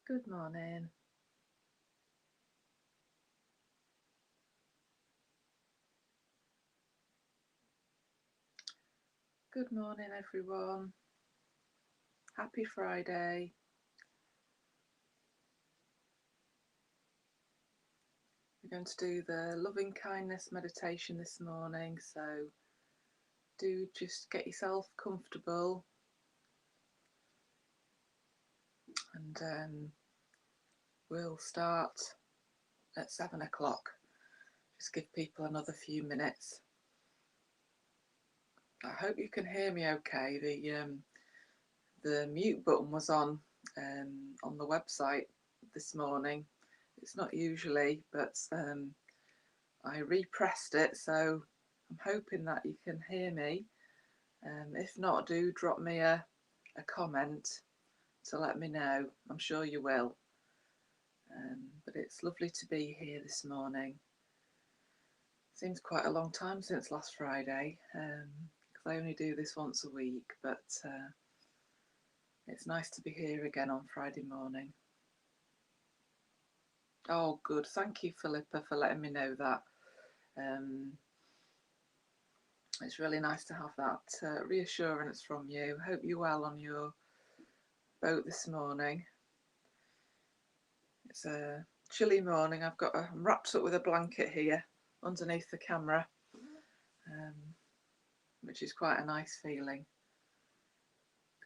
Good morning. Good morning, everyone. Happy Friday. We're going to do the loving kindness meditation this morning, so do just get yourself comfortable and we'll start at 7 o'clock. Just give people another few minutes. I hope you can hear me okay. The mute button was on the website this morning. It's not usually, but I repressed it, so I'm hoping that you can hear me. If not, do drop me a comment to let me know. I'm sure you will. But it's lovely to be here this morning. Seems quite a long time since last Friday, because I only do this once a week, but it's nice to be here again on Friday morning. Oh, good. Thank you, Philippa, for letting me know that. It's really nice to have that reassurance from you. Hope you're well on your boat this morning. It's a chilly morning. I'm wrapped up with a blanket here underneath the camera, which is quite a nice feeling.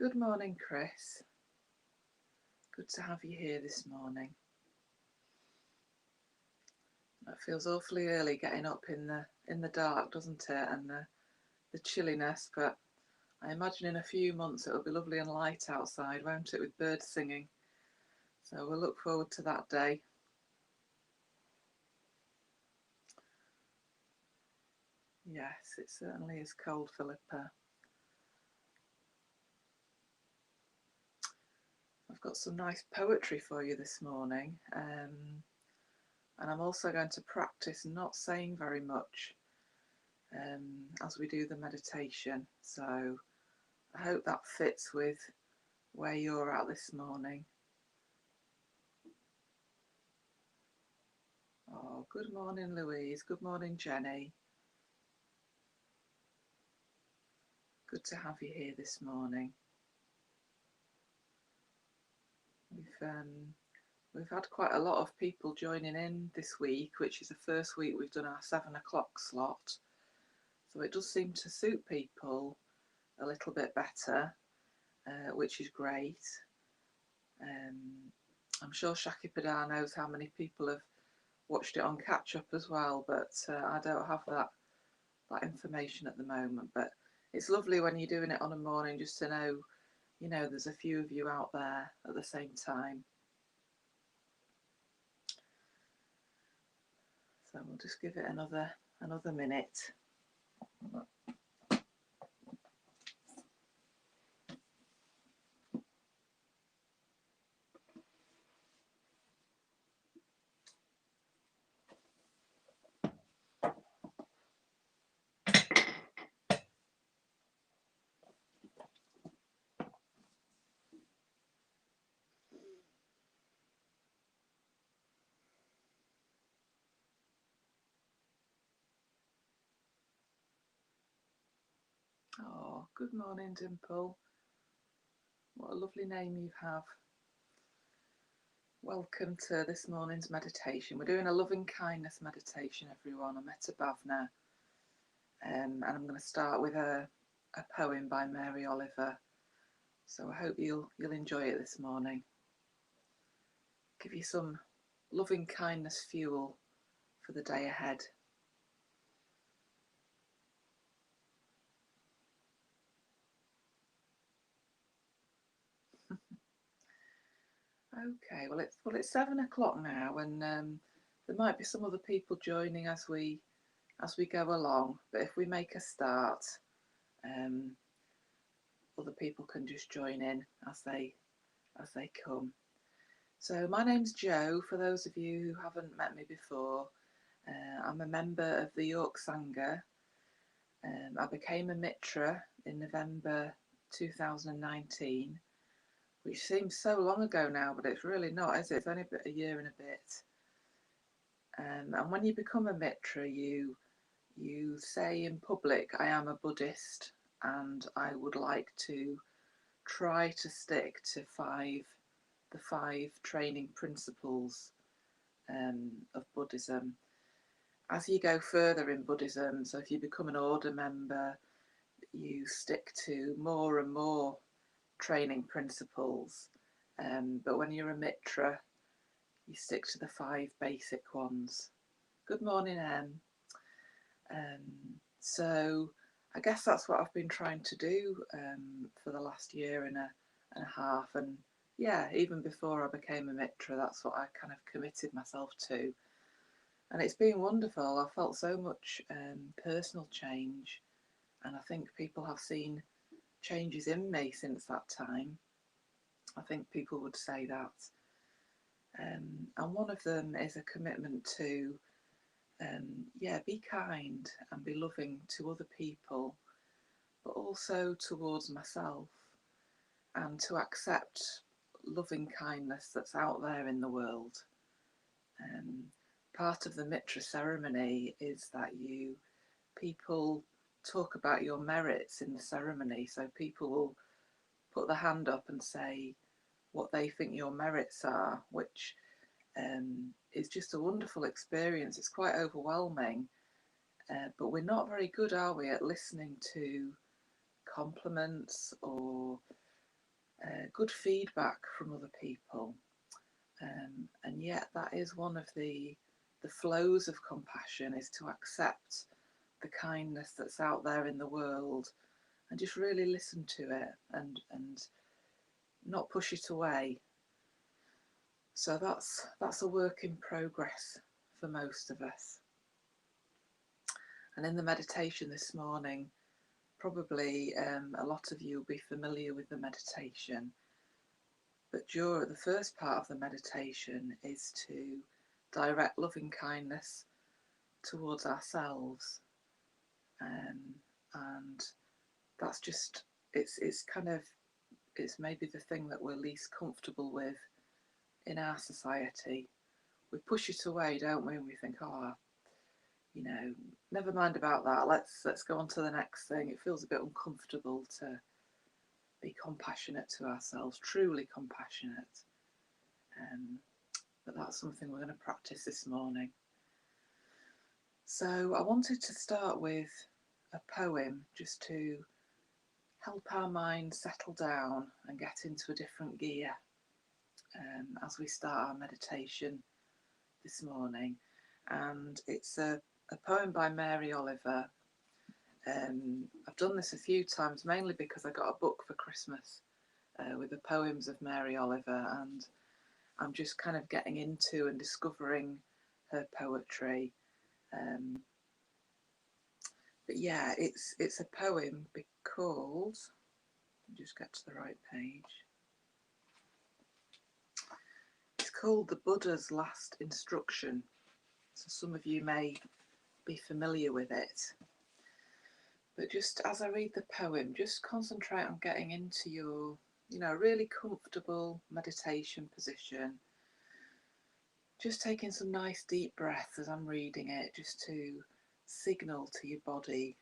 Good morning, Chris. Good to have you here this morning. It feels awfully early getting up in the dark, doesn't it? And the chilliness, but I imagine in a few months it'll be lovely and light outside, won't it, with birds singing? So we'll look forward to that day. Yes, it certainly is cold, Philippa. I've got some nice poetry for you this morning, and I'm also going to practice not saying very much as we do the meditation. So I hope that fits with where you're at this morning. Oh, good morning, Louise. Good morning, Jenny. Good to have you here this morning. We've had quite a lot of people joining in this week, which is the first week we've done our 7 o'clock slot. So it does seem to suit people a little bit better, which is great. I'm sure Shaki Padar knows how many people have watched it on catch up as well, but I don't have that information at the moment. But it's lovely when you're doing it on a morning just to know, there's a few of you out there at the same time. So we'll just give it another minute. Oh, good morning, Dimple. What a lovely name you have. Welcome to this morning's meditation. We're doing a loving kindness meditation, everyone, a Metta Bhavana. And I'm going to start with a poem by Mary Oliver. So I hope you'll enjoy it this morning. Give you some loving kindness fuel for the day ahead. Okay, well it's 7 o'clock now, and there might be some other people joining as we go along. But if we make a start, other people can just join in as they come. So my name's Jo. For those of you who haven't met me before, I'm a member of the York Sangha. I became a Mitra in November 2019, which seems so long ago now, but it's really not, is it? It's only a year and a bit. And when you become a Mitra, you say in public, I am a Buddhist, and I would like to try to stick to the five training principles of Buddhism. As you go further in Buddhism, so if you become an order member, you stick to more and more training principles. But when you're a Mitra, you stick to the five basic ones. Good morning, Em. So I guess that's what I've been trying to do for the last year and a half. And yeah, even before I became a Mitra, that's what I kind of committed myself to. And it's been wonderful. I felt so much personal change. And I think people have seen changes in me since that time. I think people would say that. And one of them is a commitment to, be kind and be loving to other people, but also towards myself, and to accept loving kindness that's out there in the world. Part of the Mitra ceremony is that people talk about your merits in the ceremony. So people will put their hand up and say what they think your merits are, which is just a wonderful experience. It's quite overwhelming, but we're not very good, are we, at listening to compliments or good feedback from other people. And yet that is one of the flows of compassion, is to accept the kindness that's out there in the world and just really listen to it and not push it away. So that's a work in progress for most of us. And in the meditation this morning, probably a lot of you will be familiar with the meditation. But the first part of the meditation is to direct loving kindness towards ourselves. And that's just, it's maybe the thing that we're least comfortable with in our society. We push it away, don't we? And we think, never mind about that. Let's go on to the next thing. It feels a bit uncomfortable to be compassionate to ourselves, truly compassionate. But that's something we're going to practice this morning. So I wanted to start with a poem just to help our mind settle down and get into a different gear as we start our meditation this morning. And it's a poem by Mary Oliver. I've done this a few times, mainly because I got a book for Christmas with the poems of Mary Oliver, and I'm just kind of getting into and discovering her poetry. But yeah, it's a poem called, just get to the right page. It's called The Buddha's Last Instruction. So some of you may be familiar with it. But just as I read the poem, just concentrate on getting into your, really comfortable meditation position. Just taking some nice deep breaths as I'm reading it, just to signal to your body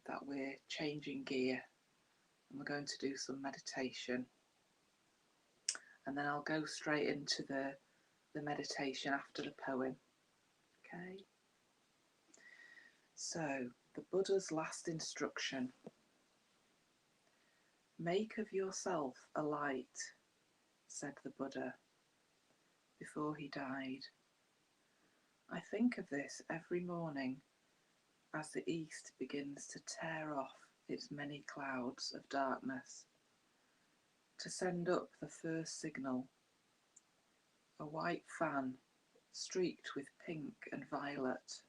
that we're changing gear and we're going to do some meditation. And then I'll go straight into the meditation after the poem. Okay? So, the Buddha's last instruction. Make of yourself a light, said the Buddha before he died. I think of this every morning as the east begins to tear off its many clouds of darkness, to send up the first signal, a white fan streaked with pink and violet,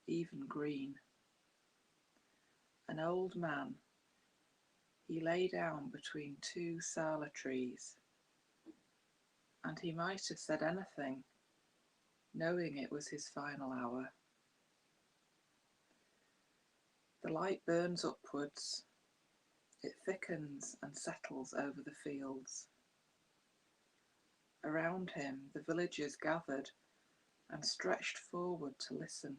even green. An old man, he lay down between two sala trees, and he might have said anything, knowing it was his final hour. The light burns upwards, it thickens and settles over the fields, Around him, the villagers gathered and stretched forward to listen.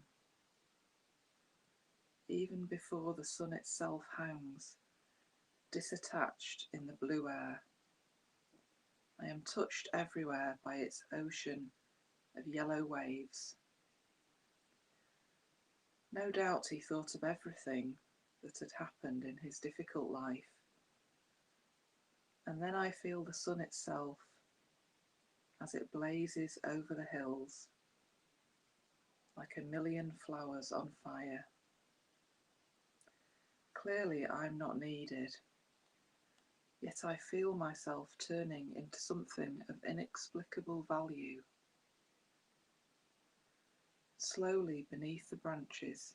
Even before the sun itself hangs, disattached in the blue air, I am touched everywhere by its ocean of yellow waves. No doubt he thought of everything that had happened in his difficult life. And then I feel the sun itself as it blazes over the hills like a million flowers on fire. Clearly I'm not needed, yet I feel myself turning into something of inexplicable value. Slowly beneath the branches,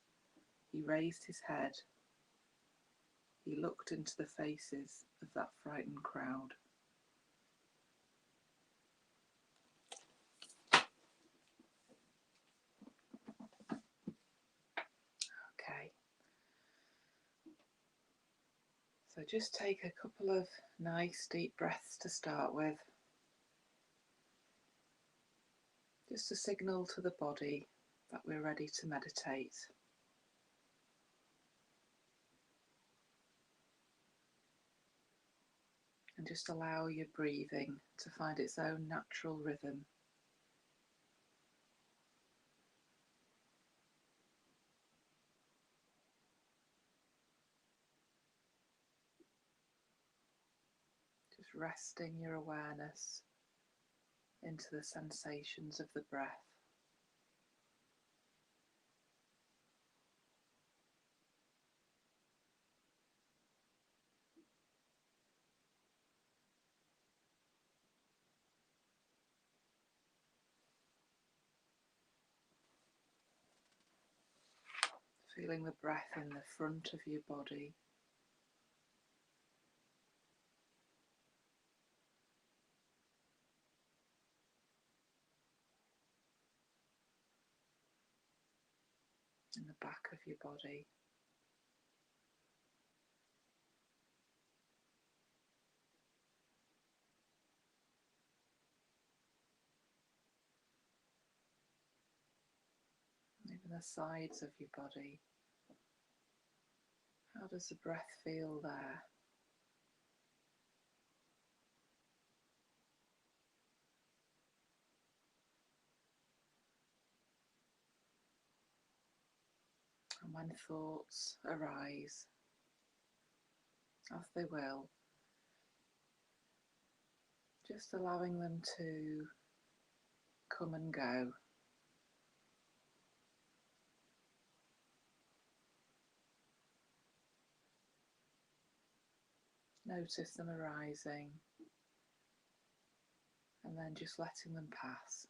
he raised his head. He looked into the faces of that frightened crowd. Okay. So just take a couple of nice deep breaths to start with. Just a signal to the body that we're ready to meditate. And just allow your breathing to find its own natural rhythm. Just resting your awareness into the sensations of the breath. Feeling the breath in the front of your body. In the back of your body. Even the sides of your body. How does the breath feel there? And when thoughts arise, as they will, just allowing them to come and go. Notice them arising and then just letting them pass.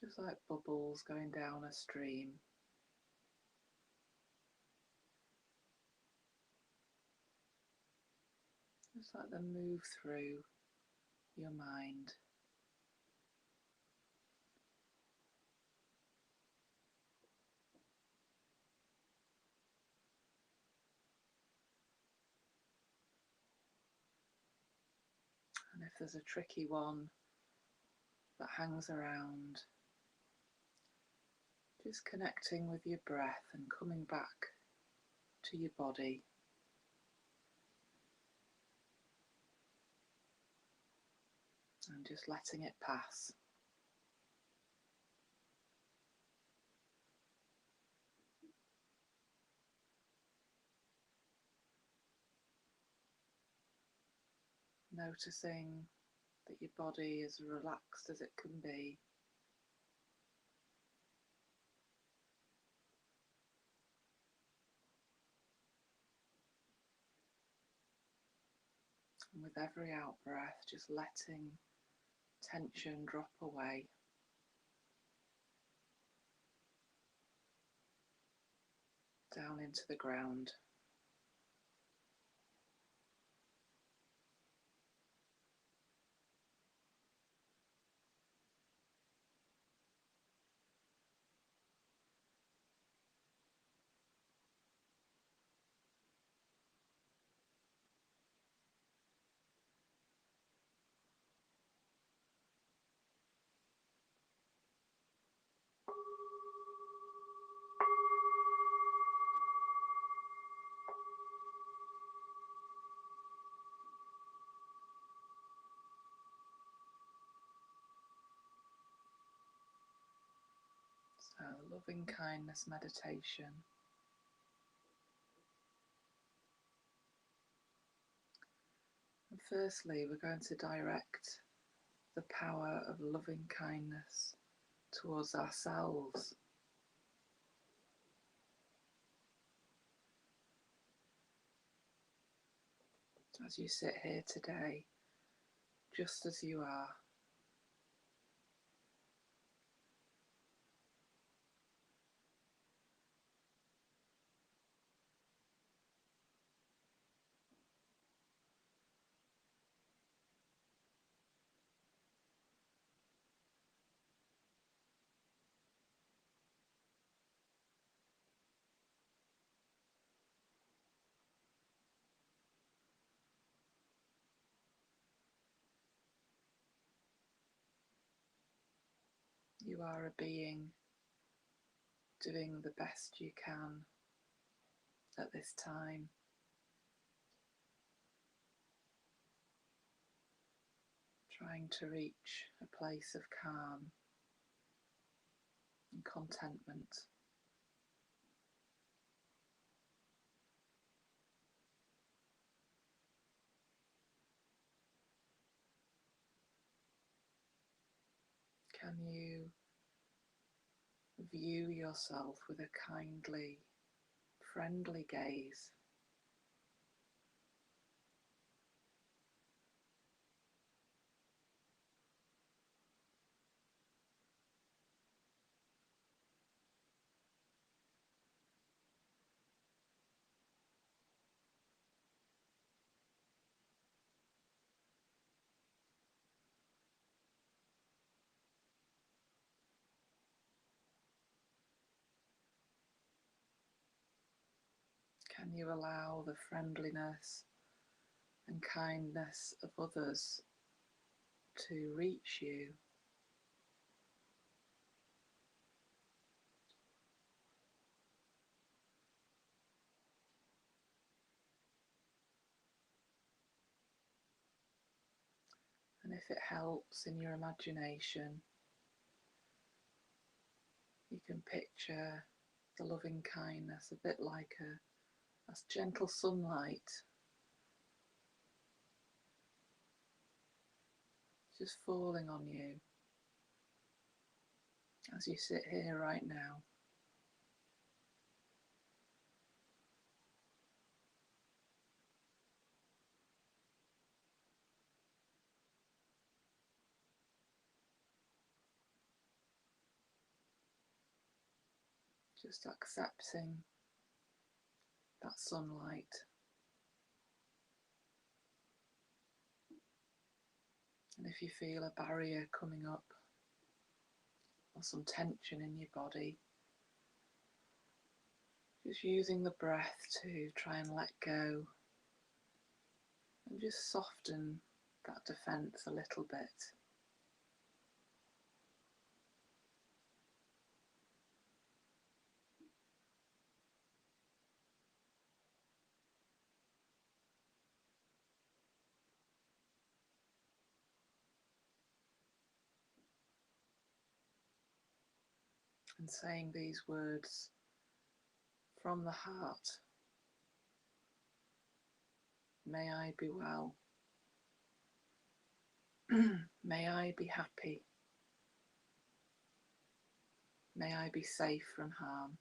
Just like bubbles going down a stream. Just let them move through your mind. And if there's a tricky one that hangs around, just connecting with your breath and coming back to your body. And just letting it pass. Noticing that your body is relaxed as it can be. And with every out breath, just letting tension drop away. Down into the ground. loving kindness meditation. And firstly, we're going to direct the power of loving kindness towards ourselves. As you sit here today, just as you are. You are a being doing the best you can at this time. Trying to reach a place of calm and contentment. Can you view yourself with a kindly, friendly gaze? Can you allow the friendliness and kindness of others to reach you? And if it helps in your imagination, you can picture the loving kindness a bit like a gentle sunlight, just falling on you as you sit here right now. Just accepting that sunlight. And if you feel a barrier coming up or some tension in your body, just using the breath to try and let go and just soften that defense a little bit. And saying these words from the heart. May I be well. May I be happy. May I be safe from harm.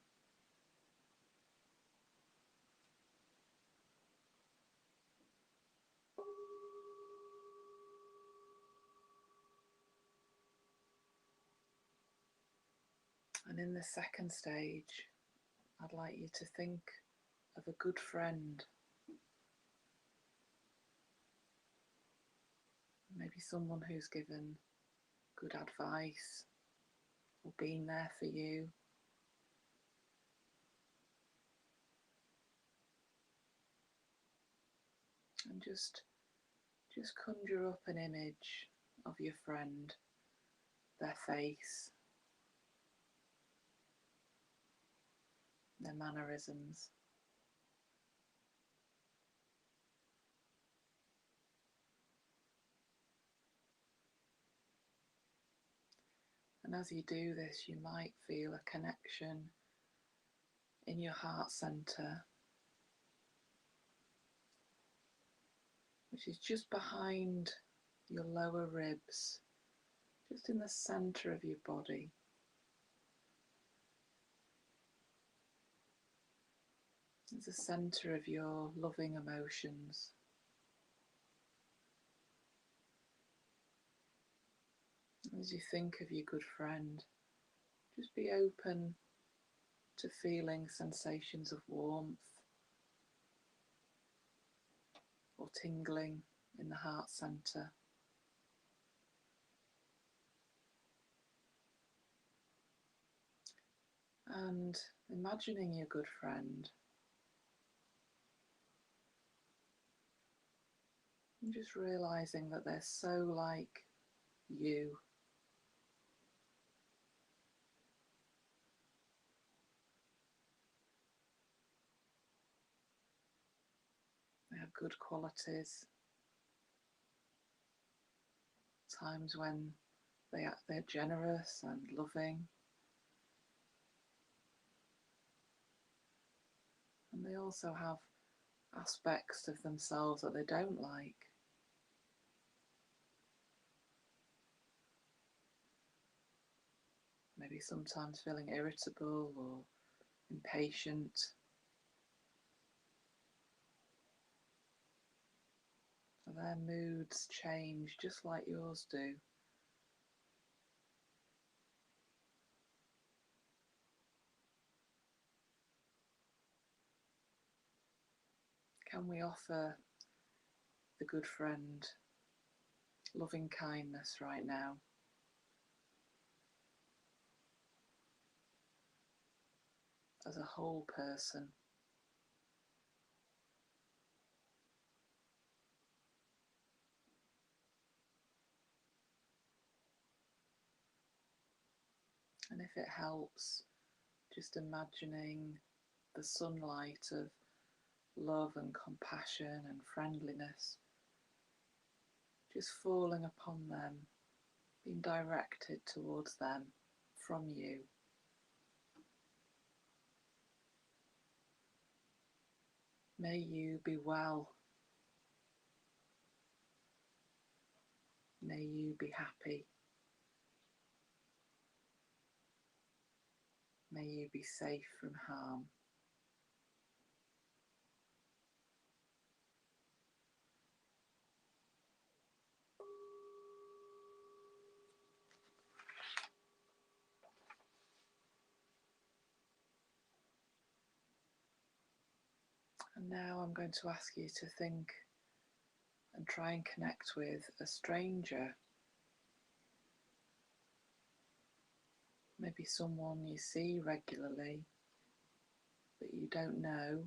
And in the second stage, I'd like you to think of a good friend. Maybe someone who's given good advice or been there for you. And just conjure up an image of your friend, their face, their mannerisms. And as you do this, you might feel a connection in your heart center, which is just behind your lower ribs, just in the center of your body. It's the center of your loving emotions. As you think of your good friend, just be open to feeling sensations of warmth or tingling in the heart center. And imagining your good friend, and just realizing that they're so like you. They have good qualities, times when they're generous and loving, and they also have aspects of themselves that they don't like. Maybe sometimes feeling irritable or impatient. So their moods change just like yours do. Can we offer the good friend loving kindness right now? As a whole person. And if it helps, just imagining the sunlight of love and compassion and friendliness just falling upon them, being directed towards them from you. May you be well. May you be happy. May you be safe from harm. And now I'm going to ask you to think and try and connect with a stranger. Maybe someone you see regularly but you don't know.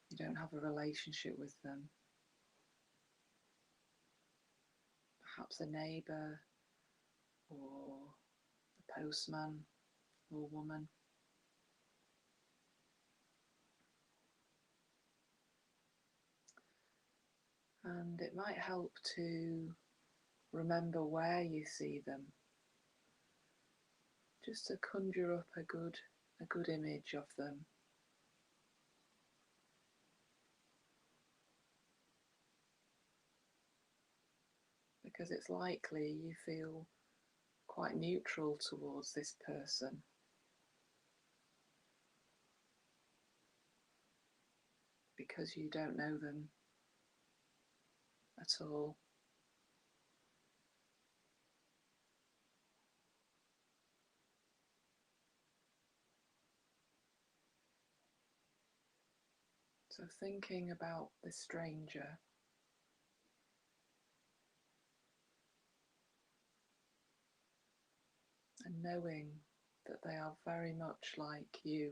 You don't have a relationship with them. Perhaps a neighbour or a postman or woman. And it might help to remember where you see them, just to conjure up a good image of them. Because it's likely you feel quite neutral towards this person. Because you don't know them at all. So thinking about this stranger, and knowing that they are very much like you.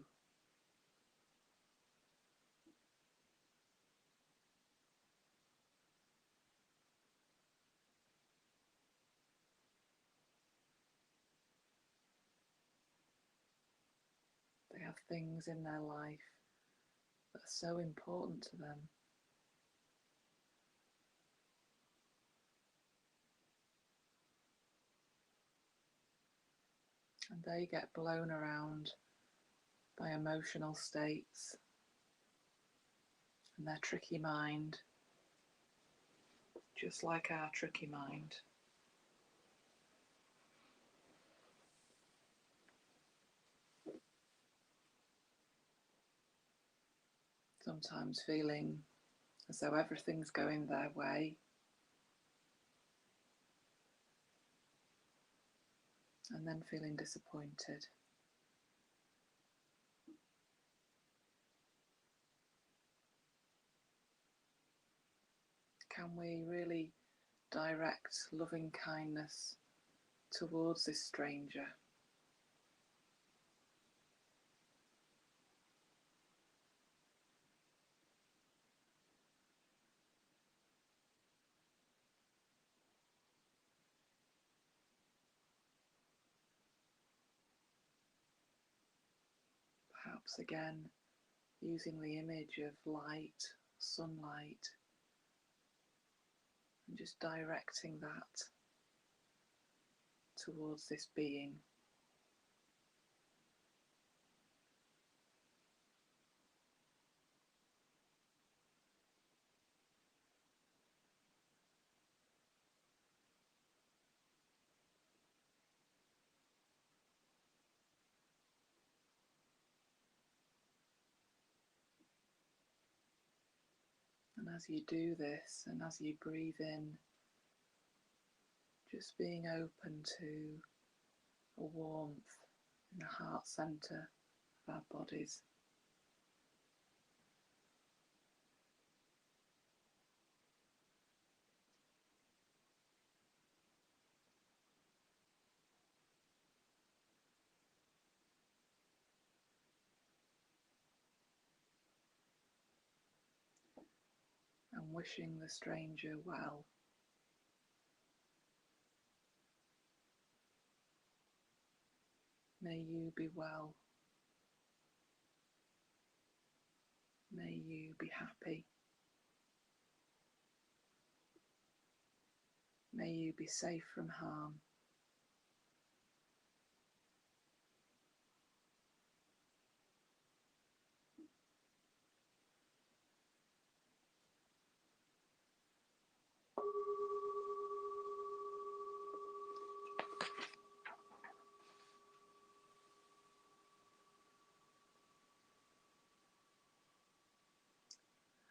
They have things in their life that are so important to them. and they get blown around by emotional states and their tricky mind, just like our tricky mind. Sometimes feeling as though everything's going their way, and then feeling disappointed. Can we really direct loving kindness towards this stranger? Perhaps again using the image of light, sunlight, and just directing that towards this being. And as you do this, and as you breathe in, just being open to a warmth in the heart centre of our bodies. And wishing the stranger well. May you be well. May you be happy. May you be safe from harm.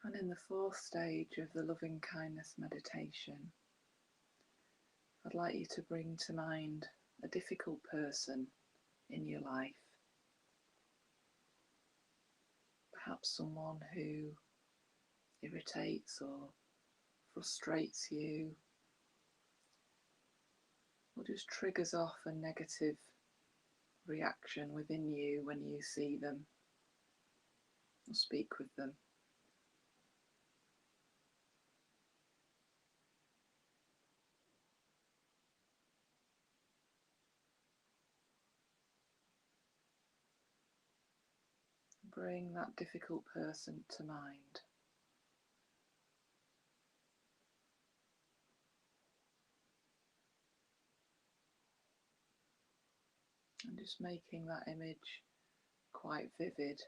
And in the fourth stage of the loving kindness meditation, I'd like you to bring to mind a difficult person in your life. Perhaps someone who irritates or frustrates you, or just triggers off a negative reaction within you when you see them or speak with them. Bring that difficult person to mind. And just making that image quite vivid.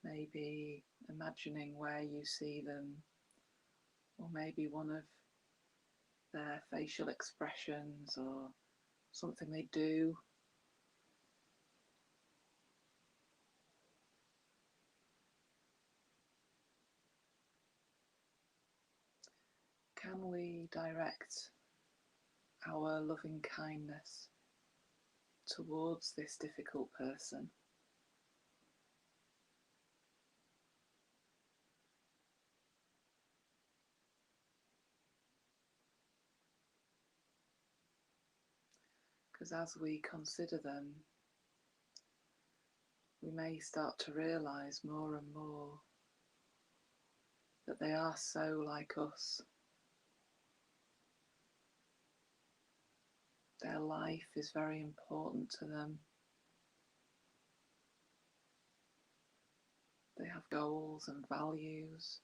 Maybe imagining where you see them, or maybe one of their facial expressions or something they do. Can we direct our loving kindness towards this difficult person? Because as we consider them, we may start to realise more and more that they are so like us. Their life is very important to them. They have goals and values.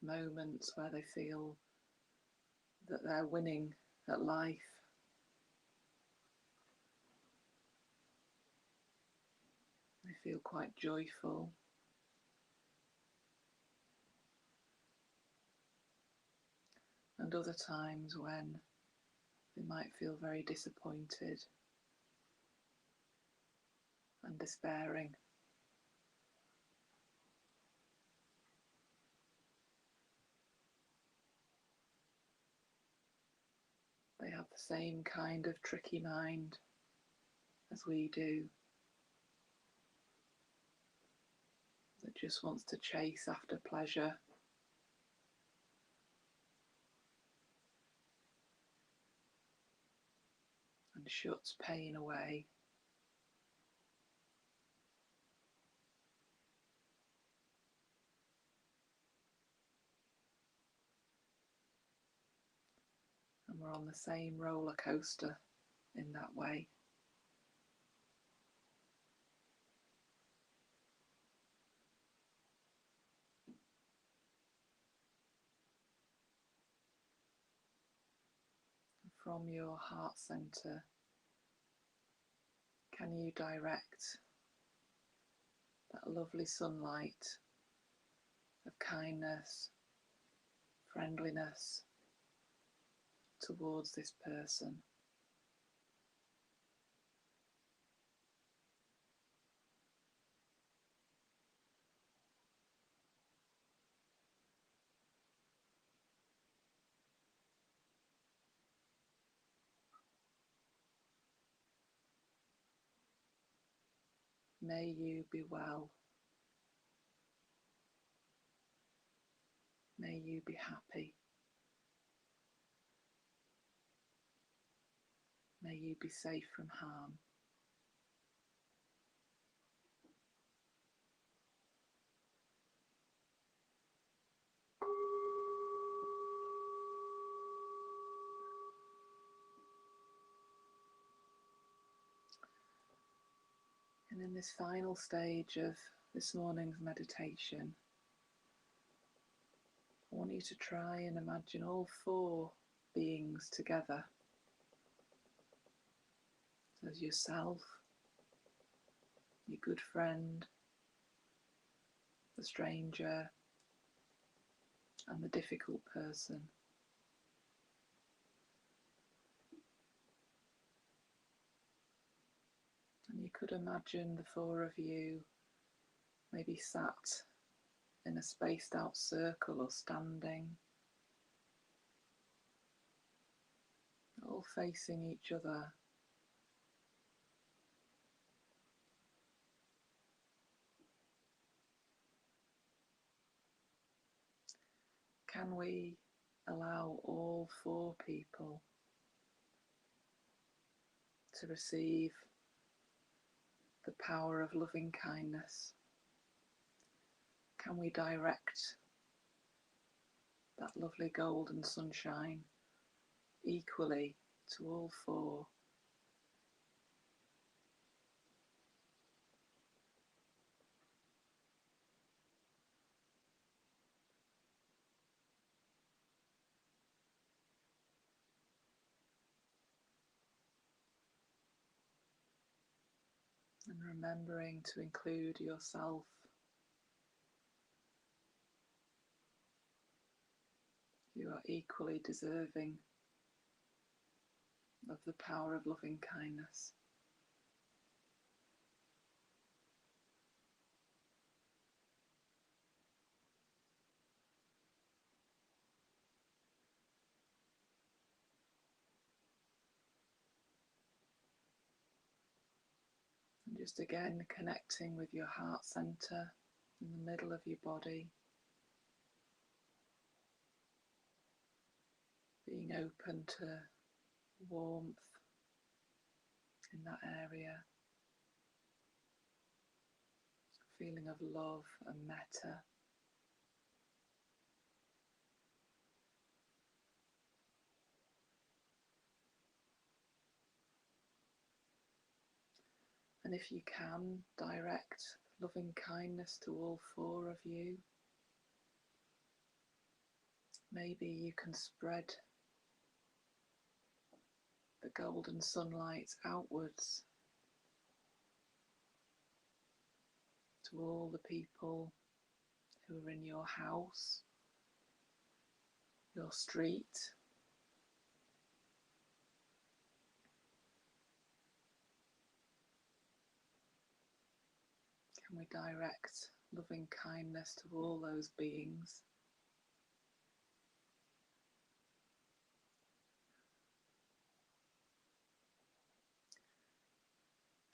have moments where they feel that they're winning at life. They feel quite joyful. And other times when they might feel very disappointed and despairing. They have the same kind of tricky mind as we do, that just wants to chase after pleasure and shuts pain away. And we're on the same roller coaster in that way. From your heart center, can you direct that lovely sunlight of kindness, friendliness towards this person? May you be well. May you be happy. May you be safe from harm. And in this final stage of this morning's meditation, I want you to try and imagine all four beings together. There's yourself, your good friend, the stranger, and the difficult person. And you could imagine the four of you maybe sat in a spaced out circle or standing, all facing each other. Can we allow all four people to receive the power of loving kindness? Can we direct that lovely golden sunshine equally to all four? And remembering to include yourself. You are equally deserving of the power of loving kindness. And just again connecting with your heart center in the middle of your body, being open to warmth in that area, feeling of love and metta. And if you can, direct loving kindness to all four of you. Maybe you can spread the golden sunlight outwards to all the people who are in your house, your street. Can we direct loving kindness to all those beings?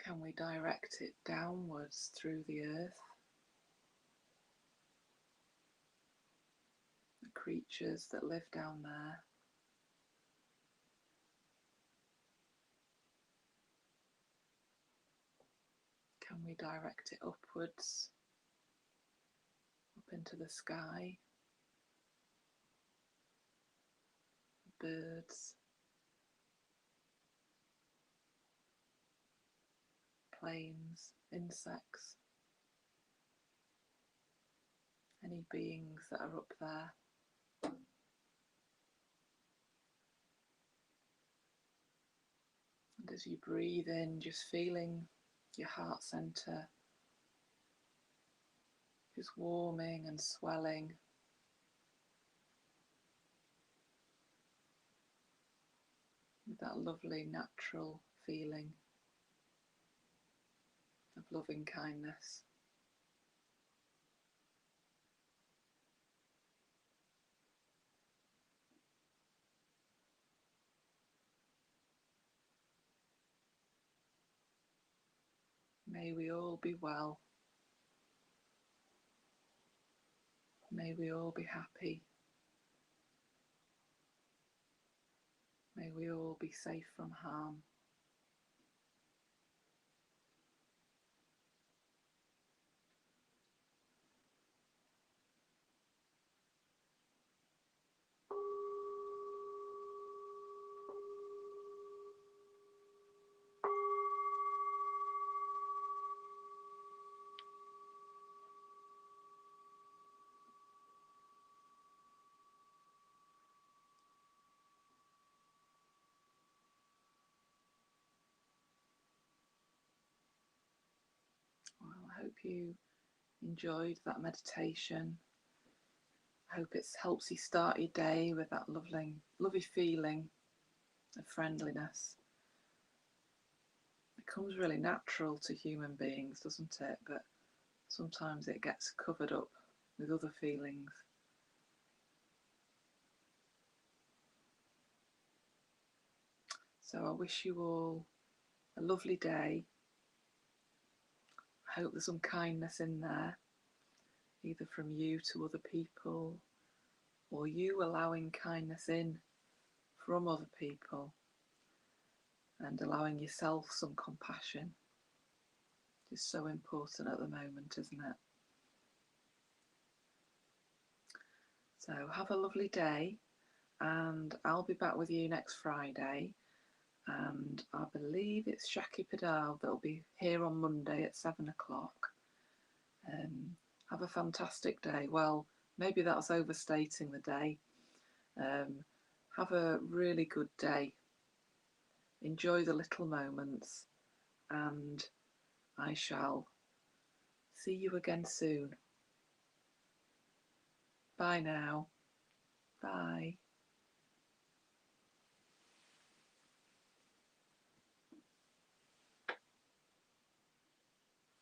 Can we direct it downwards through the earth? The creatures that live down there. Can we direct it upwards, up into the sky? Birds, planes, insects, any beings that are up there. And as you breathe in, just feeling your heart centre just warming and swelling. With that lovely natural feeling of loving kindness. May we all be well. May we all be happy. May we all be safe from harm. Well, I hope you enjoyed that meditation. I hope it helps you start your day with that lovely feeling of friendliness. It comes really natural to human beings, doesn't it? But sometimes it gets covered up with other feelings. So I wish you all a lovely day. I hope there's some kindness in there, either from you to other people, or you allowing kindness in from other people and allowing yourself some compassion. It's so important at the moment, isn't it? So have a lovely day, and I'll be back with you next Friday, and I believe it's Shaki Padal that'll be here on Monday at 7 o'clock. Have a fantastic day. Well, maybe that's overstating the day. Have a really good day. Enjoy the little moments, and I shall see you again soon. Bye now. Bye.